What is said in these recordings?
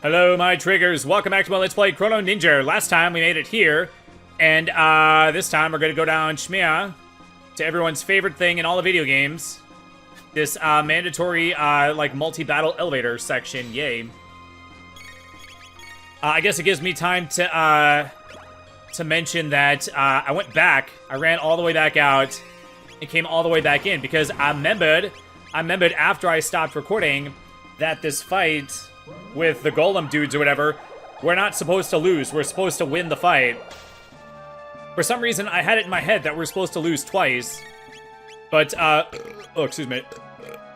Hello, my triggers. Welcome back to my Let's Play Chrono Ninja. Last time we made it here, and this time we're gonna go down Shmia to everyone's favorite thing in all the video games. This mandatory like multi-battle elevator section. Yay! I guess it gives me time to mention that I went back. I ran all the way back out and came all the way back in because I remembered after I stopped recording that this fight with the golem dudes or whatever, we're not supposed to lose. We're supposed to win the fight. For some reason, I had it in my head that we're supposed to lose twice. But, oh, excuse me.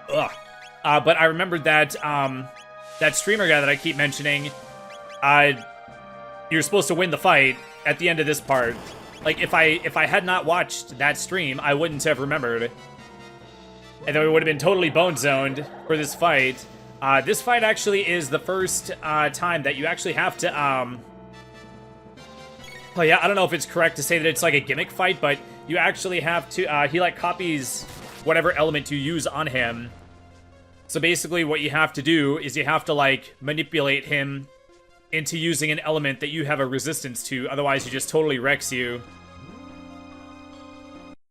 But I remembered that, that streamer guy that I keep mentioning, you're supposed to win the fight at the end of this part. Like, if I had not watched that stream, I wouldn't have remembered. And then we would have been totally bone zoned for this fight. This fight actually is the first time that you actually have to, oh yeah, I don't know if it's correct to say that it's like a gimmick fight, but you actually have to, he like copies whatever element you use on him. So basically what you have to do is you have to like manipulate him into using an element that you have a resistance to, otherwise he just totally wrecks you.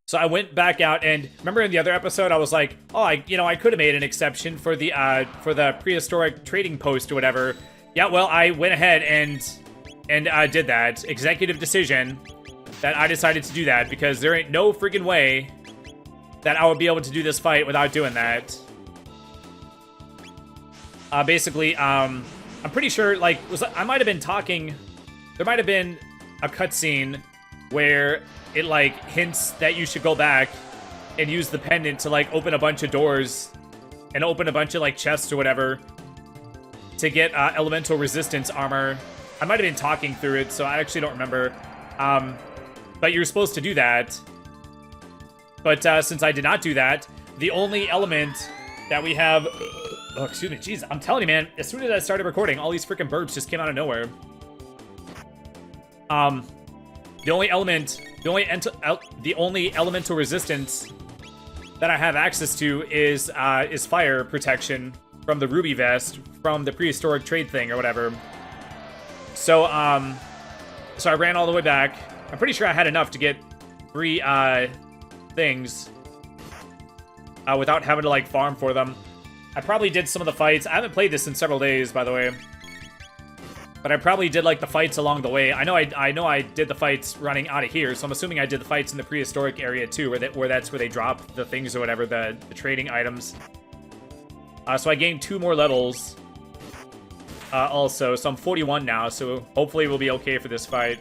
So I went back out, and remember in the other episode, I was like, oh, I could have made an exception for the prehistoric trading post or whatever. Yeah, well, I went ahead and did that. Executive decision that I decided to do that because there ain't no freaking way that I would be able to do this fight without doing that. Basically, I'm pretty sure, like, I might have been talking, there might have been a cutscene where it, like, hints that you should go back and use the pendant to, like, open a bunch of doors and open a bunch of, like, chests or whatever to get elemental resistance armor. I might have been talking through it, so I actually don't remember. But you're supposed to do that. But since I did not do that, the only element that we have... Oh, excuse me. Jeez, I'm telling you, man, as soon as I started recording, all these freaking burps just came out of nowhere. The only elemental resistance that I have access to is fire protection from the ruby vest from the prehistoric trade thing or whatever. So so I ran all the way back. I'm pretty sure I had enough to get 3 things without having to like farm for them. I probably did some of the fights. I haven't played this in several days, by the way. But I probably did, like, the fights along the way. I know I did the fights running out of here, so I'm assuming I did the fights in the prehistoric area, too, where that's where they drop the things or whatever, the trading items. So I gained 2 more levels, also, so I'm 41 now, so hopefully we'll be okay for this fight.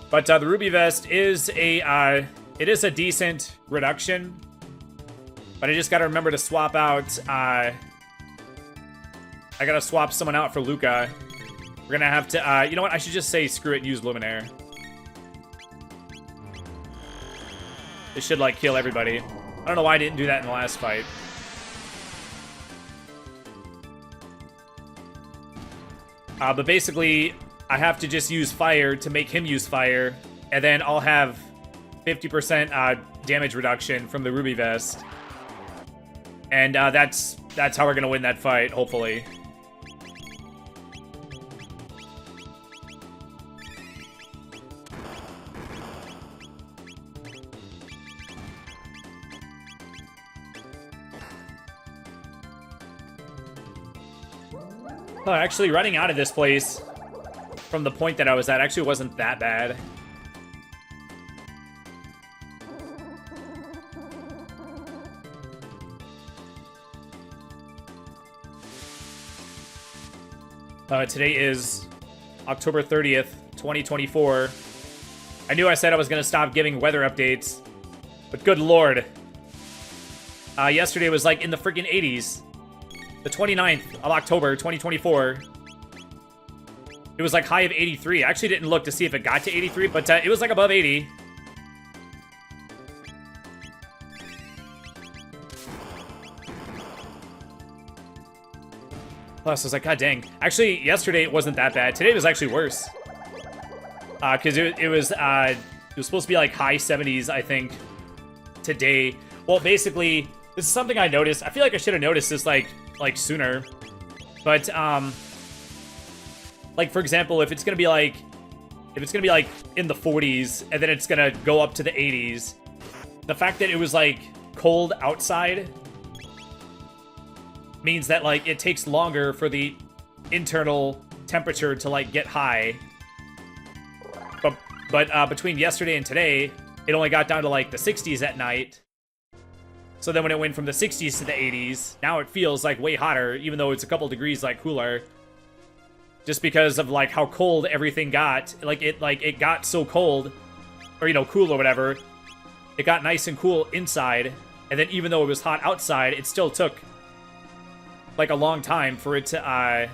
But the Ruby Vest is a decent reduction, but I just gotta remember to swap out, I gotta swap someone out for Luca. We're gonna have to, you know what? I should just say screw it and use Luminaire. This should, like, kill everybody. I don't know why I didn't do that in the last fight. But basically, I have to just use fire to make him use fire, and then I'll have 50% damage reduction from the Ruby Vest. And that's how we're gonna win that fight, hopefully. Oh, actually, running out of this place from the point that I was at actually wasn't that bad. Today is October 30th, 2024. I knew I said I was going to stop giving weather updates, but good lord. Yesterday was like in the freaking 80s. The 29th of October, 2024. It was like high of 83. I actually didn't look to see if it got to 83, but it was like above 80. Plus, I was like, god dang. Actually, yesterday it wasn't that bad. Today was actually worse. Because it was supposed to be like high 70s, I think, today. Well, basically, this is something I noticed. I feel like I should have noticed this like sooner. But, like, for example, if it's gonna be like in the 40s and then it's gonna go up to the 80s, the fact that it was like cold outside means that like it takes longer for the internal temperature to like get high. But between yesterday and today, it only got down to like the 60s at night. So then when it went from the 60s to the 80s, now it feels like way hotter, even though it's a couple degrees like cooler. Just because of like how cold everything got. Like it got so cold, or you know, cool or whatever. It got nice and cool inside, and then even though it was hot outside, it still took like a long time for it to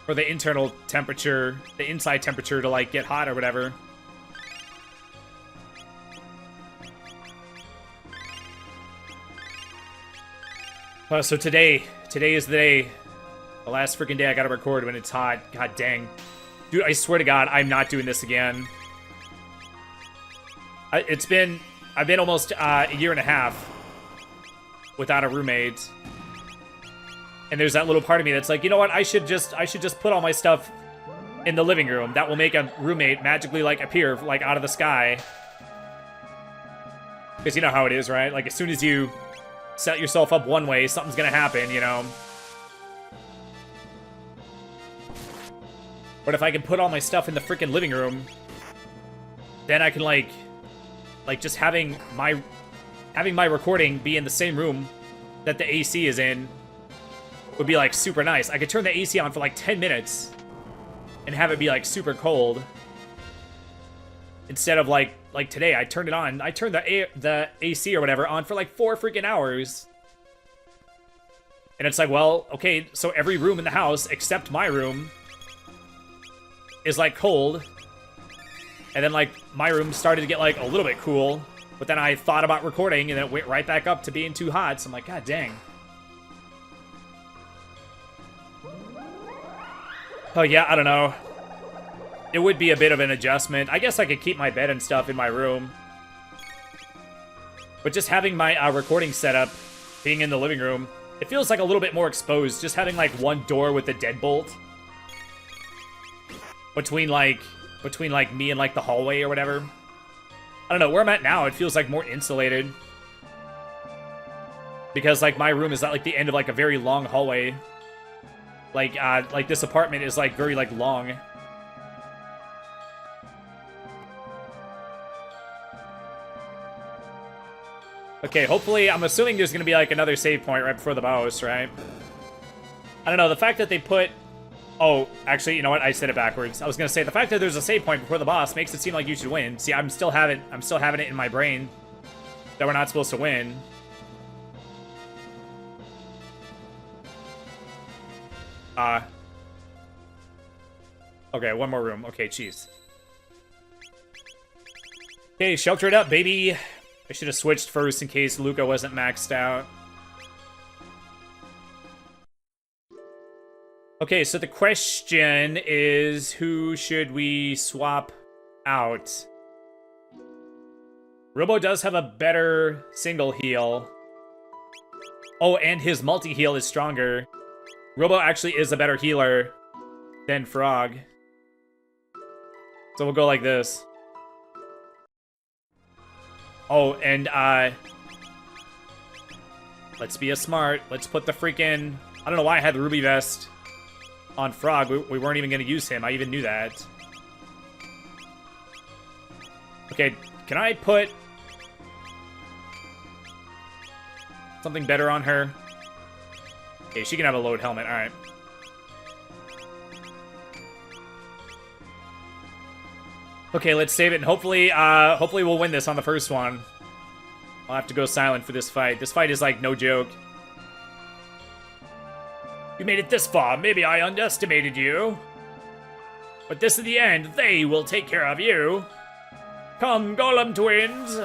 for the internal temperature, the inside temperature to like get hot or whatever. So today is the day, the last freaking day I gotta record when it's hot. God dang. Dude, I swear to God, I'm not doing this again. I've been almost a year and a half without a roommate. And there's that little part of me that's like, you know what, I should just put all my stuff in the living room. That will make a roommate magically like appear like out of the sky. Because you know how it is, right? Like as soon as you set yourself up one way, something's gonna happen, you know? But if I can put all my stuff in the freaking living room, then I can like just having my recording be in the same room that the AC is in would be like super nice. I could turn the AC on for like 10 minutes and have it be like super cold. Instead of like today, I turned it on. I turned the AC or whatever on for like 4 freaking hours. And it's like, well, okay, so every room in the house except my room is like cold. And then like my room started to get like a little bit cool, but then I thought about recording and then it went right back up to being too hot. So I'm like, God dang. Oh yeah, I don't know. It would be a bit of an adjustment. I guess I could keep my bed and stuff in my room. But just having my recording setup being in the living room, it feels like a little bit more exposed. Just having like one door with the deadbolt between me and like the hallway or whatever. I don't know, where I'm at now, it feels like more insulated. Because like my room is at like the end of like a very long hallway. Like this apartment is like very like long. Okay, hopefully, I'm assuming there's gonna be like another save point right before the boss, right? I don't know, the fact that they put... Oh, actually, you know what? I said it backwards. I was gonna say, the fact that there's a save point before the boss makes it seem like you should win. See, I'm still having it in my brain that we're not supposed to win. Okay, one more room. Okay, jeez. Okay, shelter it up, baby. I should have switched first in case Luca wasn't maxed out. Okay, so the question is, who should we swap out? Robo does have a better single heal. Oh, and his multi-heal is stronger. Robo actually is a better healer than Frog. So we'll go like this. Oh, and, let's be a smart. Let's put the freaking... I don't know why I had the Ruby Vest on Frog. We weren't even going to use him. I even knew that. Okay, can I put something better on her? Okay, she can have a load helmet. All right. Okay, let's save it, and hopefully we'll win this on the first one. I'll have to go silent for this fight. This fight is, like, no joke. You made it this far. Maybe I underestimated you. But this is the end. They will take care of you. Come, Golem Twins.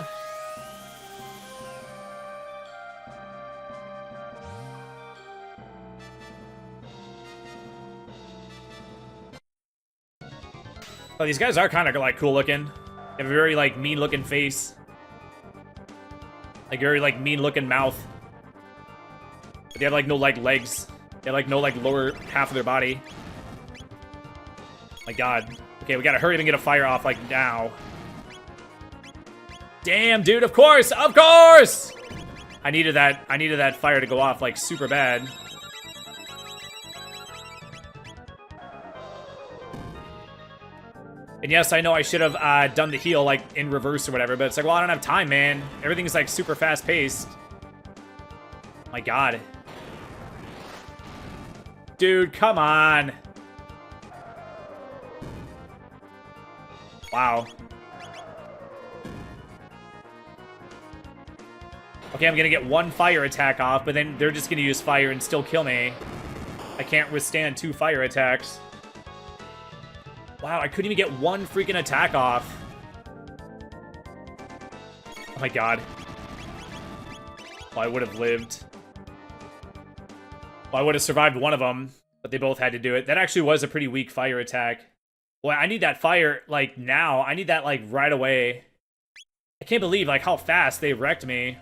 Oh, these guys are kind of, like, cool looking. They have a very, like, mean-looking face. Like, very, like, mean-looking mouth. But they have, like, no, like, legs. They like know like lower half of their body. My god. Okay, we gotta hurry up and get a fire off like now. Damn, dude, of course! Of course! I needed that fire to go off like super bad. And yes, I know I should have done the heal like in reverse or whatever, but it's like, well, I don't have time, man. Everything's like super fast paced. My god. Dude, come on. Wow. Okay, I'm gonna get one fire attack off, but then they're just gonna use fire and still kill me. I can't withstand 2 fire attacks. Wow, I couldn't even get one freaking attack off. Oh my god. Well, I would have lived. Well, I would have survived one of them, but they both had to do it. That actually was a pretty weak fire attack. Well, I need that fire, like, now. I need that, like, right away. I can't believe, like, how fast they wrecked me.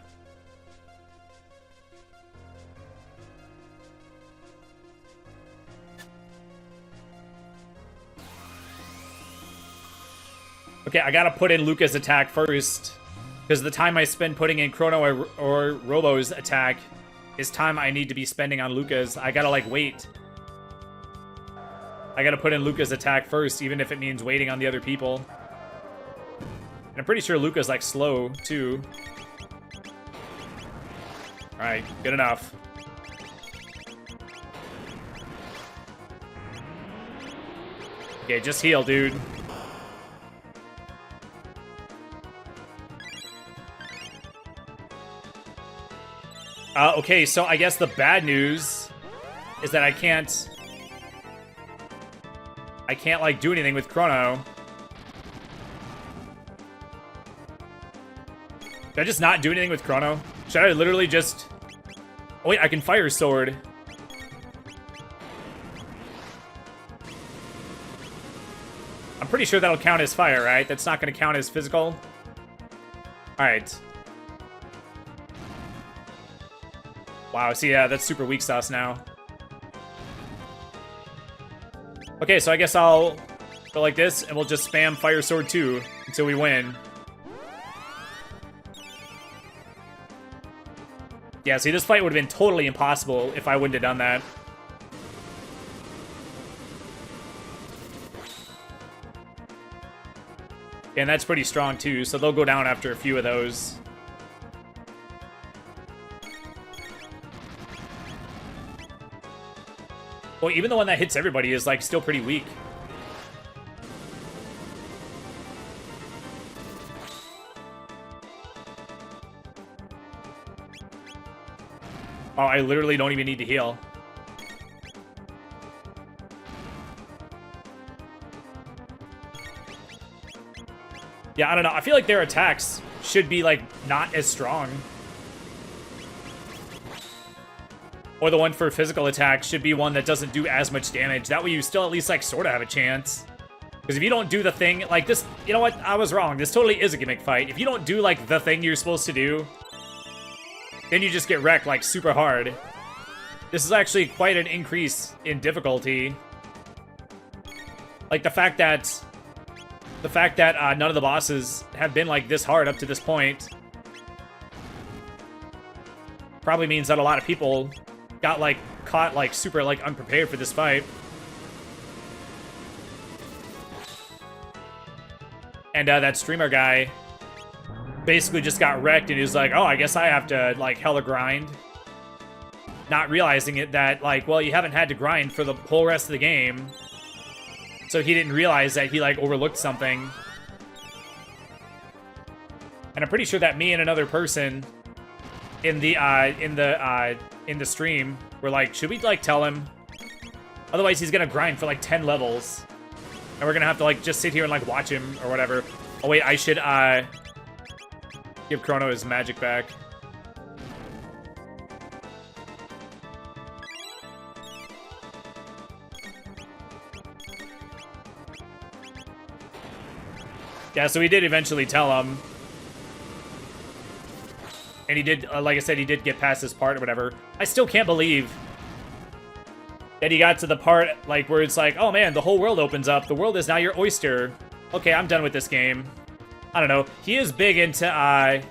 Okay, I gotta put in Luca's attack first, because the time I spend putting in Chrono or Robo's attack is time I need to be spending on Luca's. I gotta, like, wait. I gotta put in Luca's attack first, even if it means waiting on the other people. And I'm pretty sure Luca's, like, slow, too. Alright, good enough. Okay, just heal, dude. Okay, so I guess the bad news is that I can't, like, do anything with Chrono. Should I just not do anything with Chrono? Should I literally just... Oh, wait, I can fire sword. I'm pretty sure that'll count as fire, right? That's not going to count as physical. Alright. Wow, see, yeah, that's super weak sauce now. Okay, so I guess I'll go like this, and we'll just spam Fire Sword 2 until we win. Yeah, see, this fight would have been totally impossible if I wouldn't have done that. And that's pretty strong, too, so they'll go down after a few of those. Well, even the one that hits everybody is, like, still pretty weak. Oh, I literally don't even need to heal. Yeah, I don't know. I feel like their attacks should be, like, not as strong. Or the one for physical attack should be one that doesn't do as much damage. That way you still at least, like, sort of have a chance. Because if you don't do the thing, like, this... You know what? I was wrong. This totally is a gimmick fight. If you don't do, like, the thing you're supposed to do, then you just get wrecked, like, super hard. This is actually quite an increase in difficulty. Like, the fact that none of the bosses have been, like, this hard up to this point probably means that a lot of people got, like, caught, like, super, like, unprepared for this fight. And that streamer guy basically just got wrecked, and he was like, oh, I guess I have to, like, hella grind. Not realizing it that, like, well, you haven't had to grind for the whole rest of the game. So he didn't realize that he, like, overlooked something. And I'm pretty sure that me and another person in the stream were like, should we, like, tell him? Otherwise he's gonna grind for, like, 10 levels. And we're gonna have to, like, just sit here and, like, watch him or whatever. Oh, wait, I should, give Crono his magic back. Yeah, so he did eventually tell him. And he did, like I said, he did get past this part or whatever. I still can't believe Then you got to the part, like, where it's like, oh man, the whole world opens up. The world is now your oyster. Okay, I'm done with this game. I don't know. He is big into,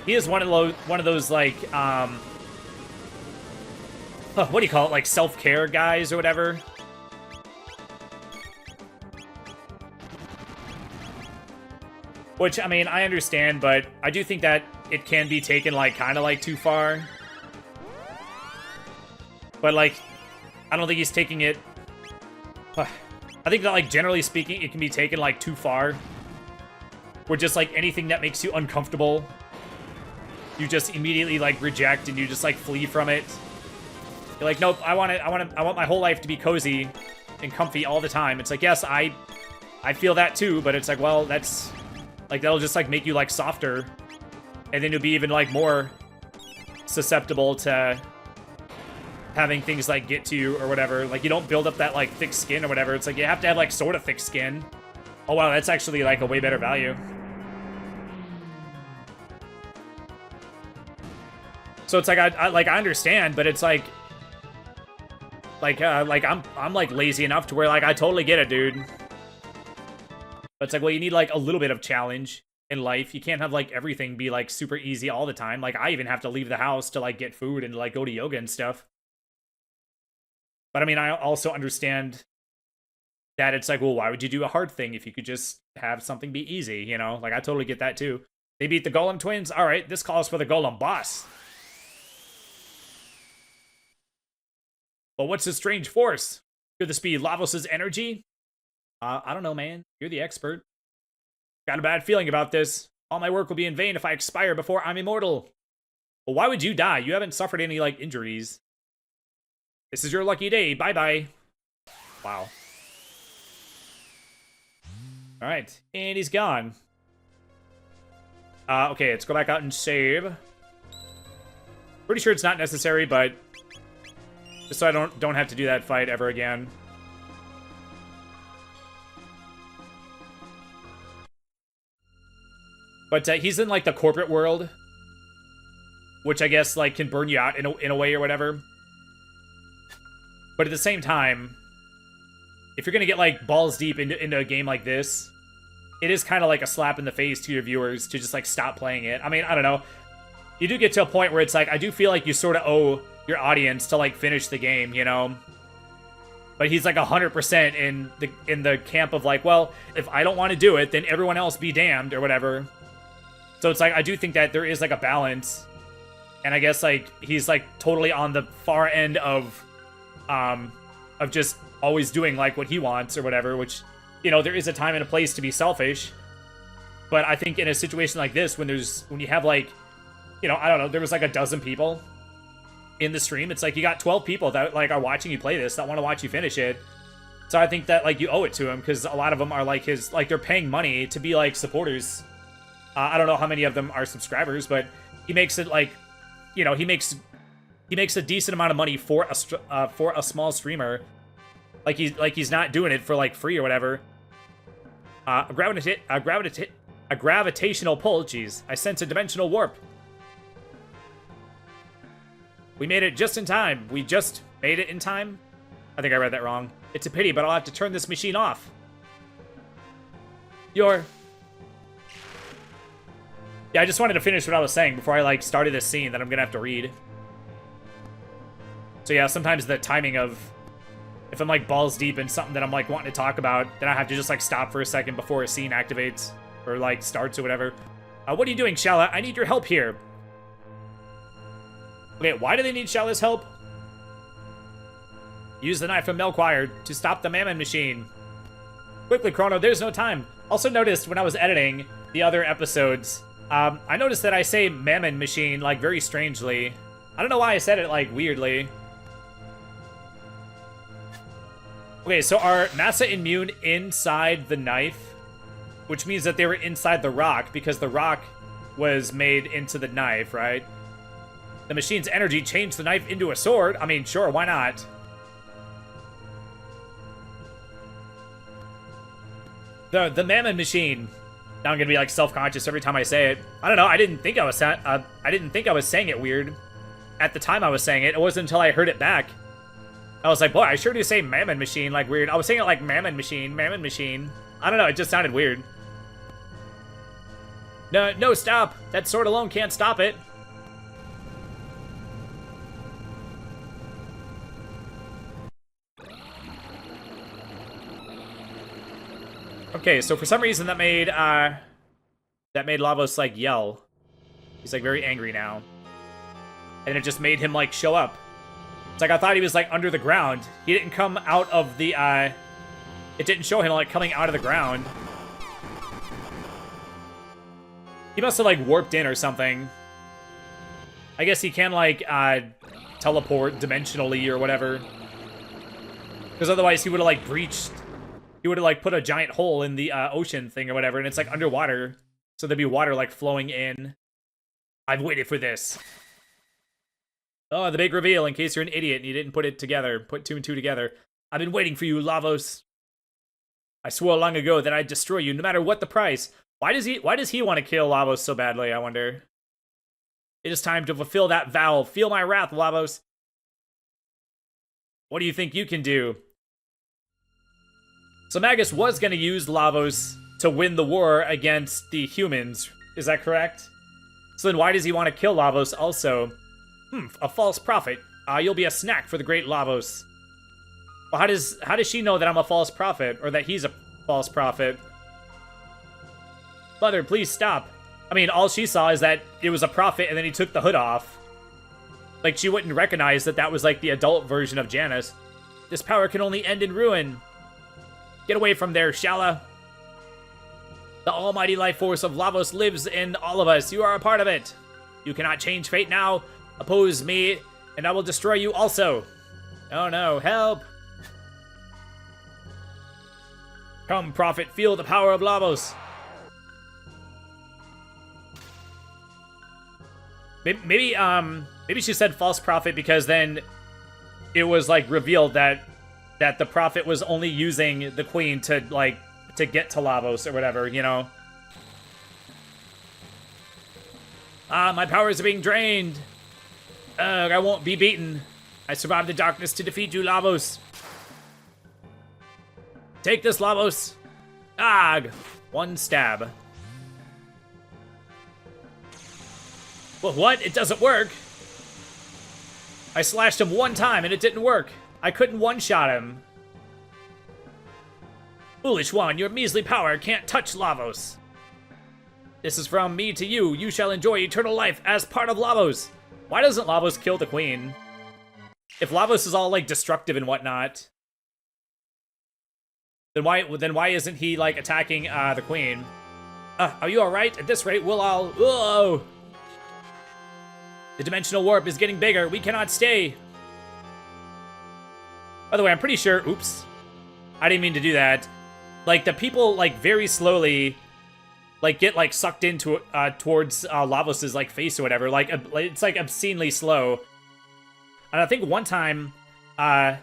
he is one of those, like, what do you call it? Like, self-care guys or whatever. Which, I mean, I understand, but I do think that it can be taken, like, kind of, like, too far. But, like, I don't think he's taking it... I think that, like, generally speaking, it can be taken, like, too far. Where just, like, anything that makes you uncomfortable, you just immediately, like, reject and you just, like, flee from it. You're like, nope, I want my whole life to be cozy and comfy all the time. It's like, yes, I feel that too, but it's like, well, that's... Like, that'll just, like, make you, like, softer. And then you'll be even, like, more susceptible to having things, like, get to you or whatever. Like, you don't build up that, like, thick skin or whatever. It's like, you have to have, like, sort of thick skin. Oh, wow, that's actually, like, a way better value. So it's like, I understand, but it's like... I'm, like, lazy enough to where, like, I totally get it, dude. But it's like, well, you need, like, a little bit of challenge in life. You can't have, like, everything be, like, super easy all the time. Like, I even have to leave the house to, like, get food and, like, go to yoga and stuff. But, I mean, I also understand that it's like, well, why would you do a hard thing if you could just have something be easy, you know? Like, I totally get that, too. They beat the Golem twins? All right, this calls for the Golem boss. But what's this strange force? Could this be Lavos' energy? I don't know, man. You're the expert. Got a bad feeling about this. All my work will be in vain if I expire before I'm immortal. Well, why would you die? You haven't suffered any, like, injuries. This is your lucky day. Bye-bye. Wow. Alright. And he's gone. Okay, let's go back out and save. Pretty sure it's not necessary, but... just so I don't have to do that fight ever again. But he's in, like, the corporate world, which I guess, like, can burn you out in a way or whatever. But at the same time, if you're gonna get, like, balls deep into a game like this, it is kind of like a slap in the face to your viewers to just, like, stop playing it. I mean, I don't know. You do get to a point where it's like, I do feel like you sort of owe your audience to, like, finish the game, you know? But he's, like, 100% in the camp of, like, well, if I don't want to do it, then everyone else be damned or whatever. So it's like, I do think that there is, like, a balance. And I guess, like, he's, like, totally on the far end of just always doing, like, what he wants or whatever, which, you know, there is a time and a place to be selfish. But I think in a situation like this, when you have, like, you know, I don't know, there was, like, a dozen people in the stream. It's like, you got 12 people that, like, are watching you play this, that want to watch you finish it. So I think that, like, you owe it to him, because a lot of them are, like, they're paying money to be, like, supporters. I don't know how many of them are subscribers, but he makes it, like, you know, he makes a decent amount of money for a small streamer. Like he's not doing it for, like, free or whatever. A gravitational pull. Jeez, I sense a dimensional warp. We made it just in time. We just made it in time. I think I read that wrong. It's a pity, but I'll have to turn this machine off. Yeah, I just wanted to finish what I was saying before I, like, started this scene that I'm gonna have to read. So yeah, sometimes the timing of... if I'm, like, balls deep in something that I'm, like, wanting to talk about, then I have to just, like, stop for a second before a scene activates. Or, like, starts or whatever. What are you doing, Shala? I need your help here. Okay, why do they need Shala's help? Use the knife from Melchior to stop the Mammon machine. Quickly, Chrono, there's no time. Also noticed when I was editing the other episodes... I noticed that I say Mammon machine, like, very strangely. I don't know why I said it, like, weirdly. Okay, so are Massa immune inside the knife? Which means that they were inside the rock, because the rock was made into the knife, right? The machine's energy changed the knife into a sword. I mean, sure, why not? The Mammon machine. Now I'm gonna be, like, self-conscious every time I say it. I don't know. I didn't think I was saying it weird at the time I was saying it. It wasn't until I heard it back I was like, boy, I sure do say Mammon Machine like weird. I was saying it like Mammon Machine, Mammon Machine. I don't know, it just sounded weird. No, no, stop. That sword alone can't stop it. Okay, so for some reason that made Lavos like yell. He's like very angry now. And it just made him like show up. It's like I thought he was like under the ground. He didn't come out of the it didn't show him like coming out of the ground. He must have like warped in or something. I guess he can like teleport dimensionally or whatever. Because otherwise he would have like breached. He would have like put a giant hole in the ocean thing or whatever, and it's like underwater. So there'd be water like flowing in. I've waited for this. Oh, the big reveal, in case you're an idiot and you didn't put it together. Put 2 and 2 together. I've been waiting for you, Lavos. I swore long ago that I'd destroy you, no matter what the price. Why does he want to kill Lavos so badly, I wonder? It is time to fulfill that vow. Feel my wrath, Lavos. What do you think you can do? So Magus was going to use Lavos to win the war against the humans. Is that correct? So then why does he want to kill Lavos also? A false prophet. You'll be a snack for the great Lavos. Well, how does she know that I'm a false prophet, or that he's a false prophet? Mother, please stop. I mean, all she saw is that it was a prophet, and then he took the hood off. Like, she wouldn't recognize that that was, like, the adult version of Janus. This power can only end in ruin. Get away from there, Shala. The almighty life force of Lavos lives in all of us. You are a part of it. You cannot change fate now. Oppose me, and I will destroy you also. Oh no, help. Come, prophet, feel the power of Lavos. Maybe she said false prophet because then it was like revealed that the prophet was only using the queen to get to Lavos or whatever, you know. My powers are being drained. I won't be beaten. I survived the darkness to defeat you, Lavos. Take this, Lavos. One stab. Well, what? It doesn't work. I slashed him one time and it didn't work. I couldn't one-shot him. Foolish one, your measly power can't touch Lavos. This is from me to you. You shall enjoy eternal life as part of Lavos. Why doesn't Lavos kill the queen? If Lavos is all, like, destructive and whatnot, then why isn't he, like, attacking the queen? Are you alright? At this rate, we'll all... Whoa! The dimensional warp is getting bigger. We cannot stay. By the way, I'm pretty sure... Oops. I didn't mean to do that. Like, the people, like, very slowly... like, get, like, sucked into, towards, Lavos' like, face or whatever. Like, it's, like, obscenely slow. And I think one time, I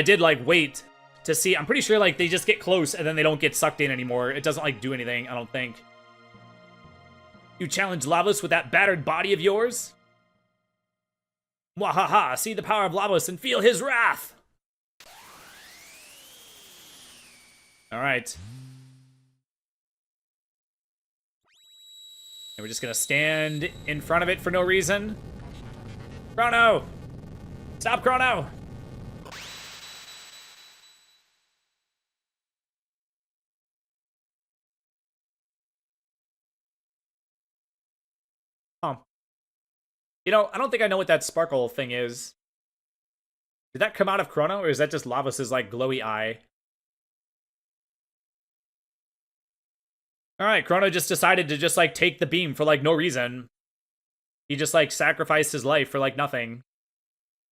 did, like, wait to see. I'm pretty sure, like, they just get close and then they don't get sucked in anymore. It doesn't, like, do anything, I don't think. You challenge Lavos with that battered body of yours? Mwahaha, see the power of Lavos and feel his wrath! Alright. And we're just gonna stand in front of it for no reason. Chrono! Stop, Chrono! Oh. You know, I don't think I know what that sparkle thing is. Did that come out of Chrono, or is that just Lavos' like glowy eye? Alright, Chrono just decided to just like take the beam for like no reason. He just like sacrificed his life for like nothing.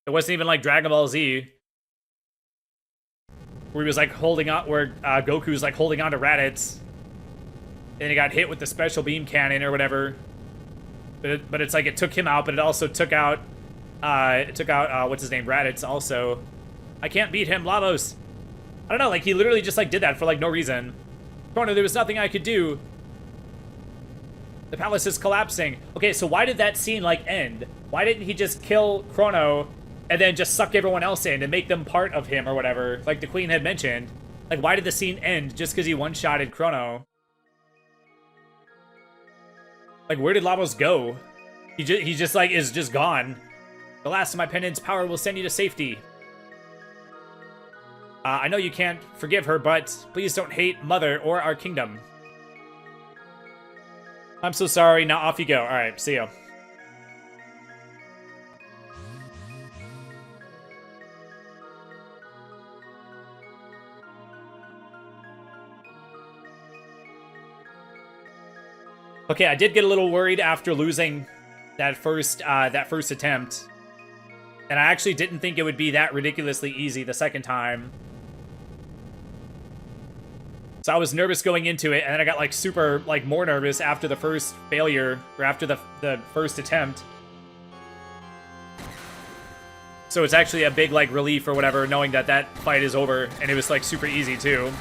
It wasn't even like Dragon Ball Z, where he was like holding on, where Goku's like holding on to Raditz, and he got hit with the special beam cannon or whatever. But it's like it took him out, but it also took out what's his name, Raditz also. I can't beat him, Lavos. I don't know, like he literally just like did that for like no reason. Chrono, there was nothing I could do. The palace is collapsing. Okay, so why did that scene like end? Why didn't he just kill Chrono and then just suck everyone else in and make them part of him or whatever, like the queen had mentioned. Like, why did the scene end just because he one-shotted Chrono? Like, where did Lavos go? He just like is just gone. The last of my pendant's power will send you to safety. I know you can't forgive her, but please don't hate Mother or our kingdom. I'm so sorry. Now off you go. All right, see ya. Okay, I did get a little worried after losing that first attempt, and I actually didn't think it would be that ridiculously easy the second time. So I was nervous going into it, and then I got like super like more nervous after the first failure or after the first attempt. So it's actually a big like relief or whatever knowing that that fight is over, and it was like super easy too.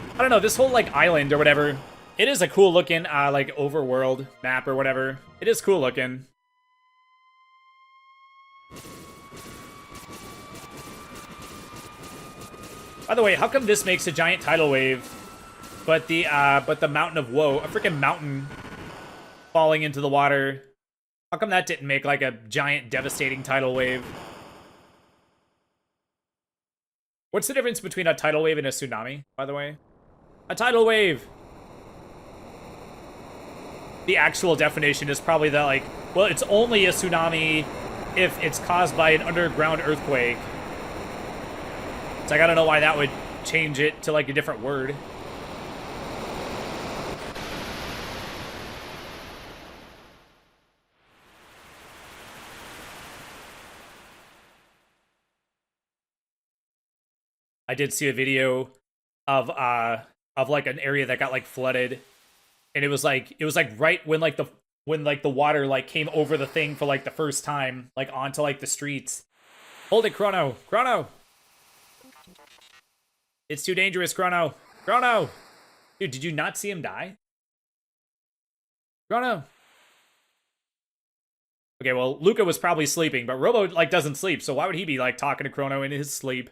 I don't know, this whole, like, island or whatever, it is a cool looking, like, overworld map or whatever. It is cool looking. By the way, how come this makes a giant tidal wave, but the Mountain of Woe, a freaking mountain falling into the water, how come that didn't make, like, a giant devastating tidal wave? What's the difference between a tidal wave and a tsunami, by the way? A tidal wave! The actual definition is probably that, like, well, it's only a tsunami if it's caused by an underground earthquake. So I gotta know why that would change it to, like, a different word. I did see a video of like an area that got like flooded, and it was like right when the water like came over the thing for like the first time, like onto like the streets. Hold it, Chrono. Chrono. It's too dangerous, Chrono. Chrono. Dude, did you not see him die? Chrono. Okay, well, Luca was probably sleeping, but Robo like doesn't sleep, so why would he be like talking to Chrono in his sleep?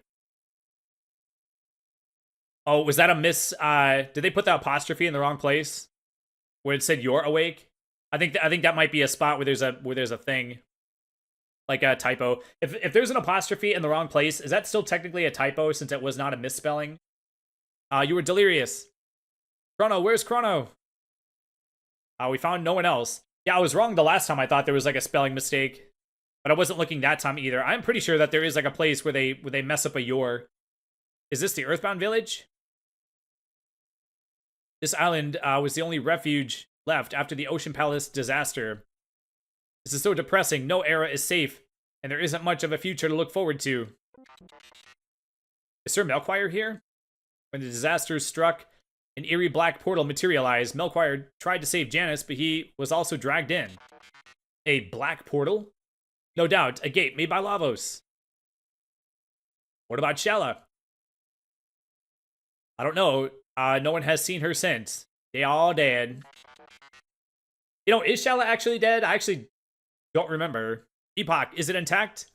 Oh, was that a miss? Did they put the apostrophe in the wrong place? Where it said "you're awake"? I think that might be a spot where there's a thing, like a typo. If there's an apostrophe in the wrong place, is that still technically a typo since it was not a misspelling? You were delirious. Chrono, where's Chrono? We found no one else. Yeah, I was wrong the last time. I thought there was like a spelling mistake, but I wasn't looking that time either. I'm pretty sure that there is like a place where they mess up a "your." Is this the Earthbound village? This island was the only refuge left after the Ocean Palace disaster. This is so depressing. No era is safe, and there isn't much of a future to look forward to. Is Sir Melchior here? When the disaster struck, an eerie black portal materialized. Melchior tried to save Janice, but he was also dragged in. A black portal? No doubt, a gate made by Lavos. What about Shala? I don't know. No one has seen her since. They all dead. You know, is Shala actually dead? I actually don't remember. Epoch, is it intact?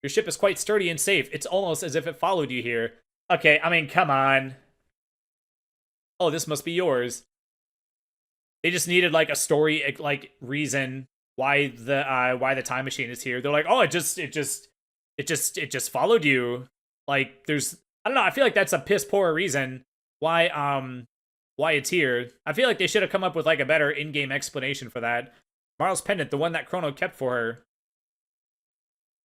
Your ship is quite sturdy and safe. It's almost as if it followed you here. Okay, I mean, come on. Oh, this must be yours. They just needed like a story, like reason why the time machine is here. They're like, oh, it just followed you. Like, there's, I don't know. I feel like that's a piss poor reason why it's here. I feel like they should have come up with like a better in-game explanation for that. Marl's pendant, the one that Chrono kept for her.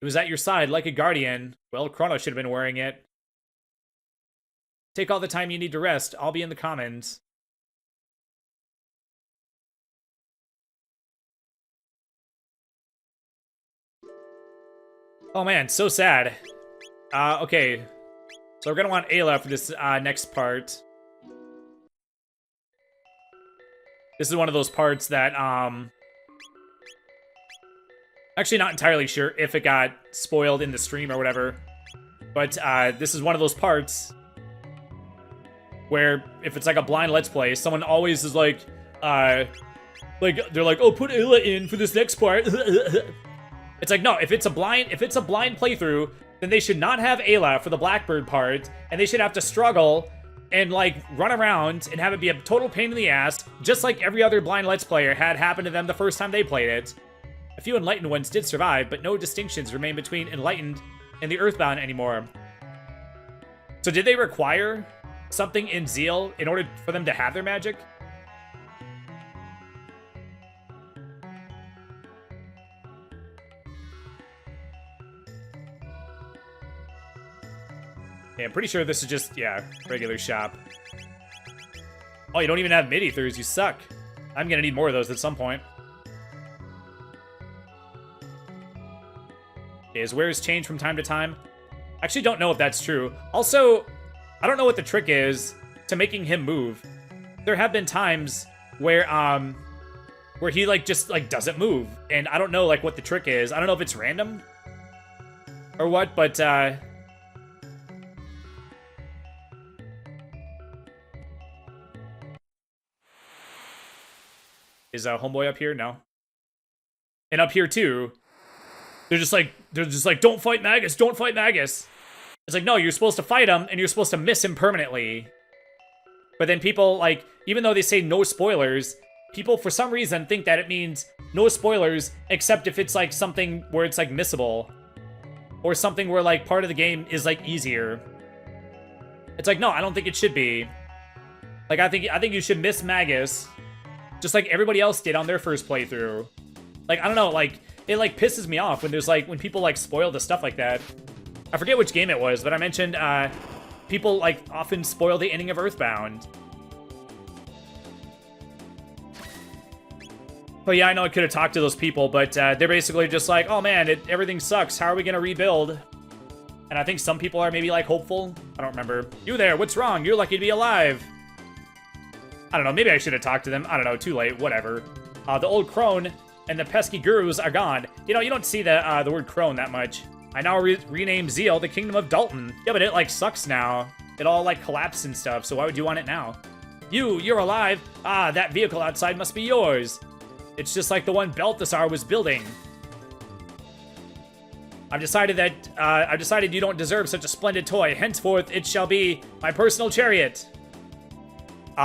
It was at your side like a guardian. Well, Chrono should have been wearing it. Take all the time you need to rest. I'll be in the comments. Oh man, so sad. Okay. So we're gonna want Ayla for this next part. This is one of those parts that Actually, not entirely sure if it got spoiled in the stream or whatever. But this is one of those parts where if it's like a blind Let's Play, someone always is like they're like, oh, put Ayla in for this next part. It's like, no, if it's a blind playthrough, then they should not have Ayla for the Blackbird part, and they should have to struggle and like run around and have it be a total pain in the ass, just like every other blind Let's Player had happened to them the first time they played it. A few enlightened ones did survive, but no distinctions remain between enlightened and the Earthbound anymore. So did they require something in Zeal in order for them to have their magic? Yeah, I'm pretty sure this is just, yeah, regular shop. Oh, you don't even have mid-ethers, you suck. I'm gonna need more of those at some point. His wares change from time to time. Actually don't know if that's true. Also, I don't know what the trick is to making him move. There have been times where he like just like doesn't move, and I don't know like what the trick is. I don't know if it's random or what, but is Homeboy up here? No. And up here too. They're just like, don't fight Magus, don't fight Magus. It's like, no, you're supposed to fight him, and you're supposed to miss him permanently. But then people, like, even though they say no spoilers, people for some reason think that it means no spoilers, except if it's like something where it's like missable. Or something where like part of the game is like easier. It's like, no, I don't think it should be. Like, I think you should miss Magus, just like everybody else did on their first playthrough. Like, I don't know, like, it like pisses me off when there's like, when people like spoil the stuff like that. I forget which game it was, but I mentioned people like often spoil the ending of Earthbound. But yeah, I know I could have talked to those people, but they're basically just like, oh man, everything sucks. How are we gonna rebuild? And I think some people are maybe like hopeful. I don't remember. You there, what's wrong? You're lucky to be alive. I don't know, maybe I should have talked to them. I don't know, too late, whatever. The old crone and the pesky gurus are gone. You know, you don't see the word crone that much. I now rename Zeal the Kingdom of Dalton. Yeah, but it, like, sucks now. It all, like, collapsed and stuff, so why would you want it now? You're alive. Ah, that vehicle outside must be yours. It's just like the one Balthasar was building. I've decided you don't deserve such a splendid toy. Henceforth, it shall be my personal chariot.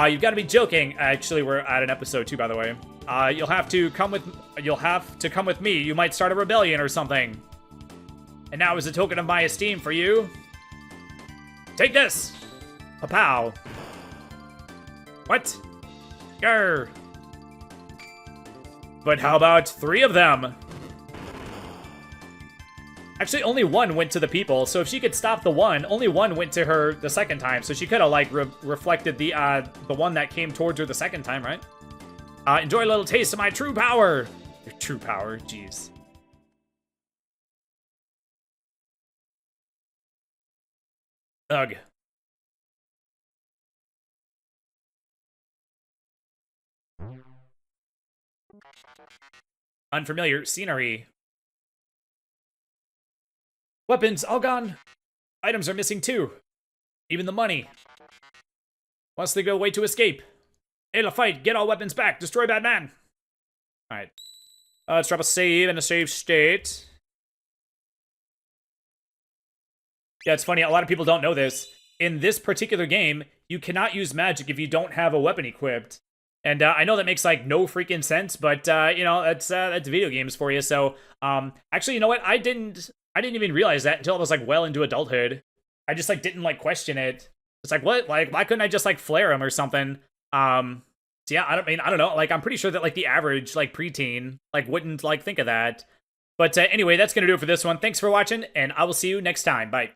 You've got to be joking. Actually, we're at an episode 2, by the way. You'll have to come with me. You might start a rebellion or something. And now, as a token of my esteem for you, take this. Pa-pow. What? Grr. But how about 3 of them? Actually, only 1 went to the people, so if she could stop the 1, only 1 went to her the second time, so she could have, like, reflected the one that came towards her the second time, right? Enjoy a little taste of my true power! Your true power, jeez. Ugh. Unfamiliar scenery. Weapons all gone. Items are missing too. Even the money. Wants to go away to escape. Ayla, fight. Get all weapons back. Destroy bad man. Alright. Let's drop a save in a save state. Yeah, it's funny. A lot of people don't know this. In this particular game, you cannot use magic if you don't have a weapon equipped. And I know that makes like no freaking sense, but you know, that's video games for you. So actually, you know what? I didn't even realize that until I was like well into adulthood. I just like didn't like question it. It's like, what? Like, why couldn't I just like flare him or something? So yeah, I don't know. Like, I'm pretty sure that like the average like preteen like wouldn't like think of that. But anyway, that's gonna do it for this one. Thanks for watching, and I will see you next time. Bye.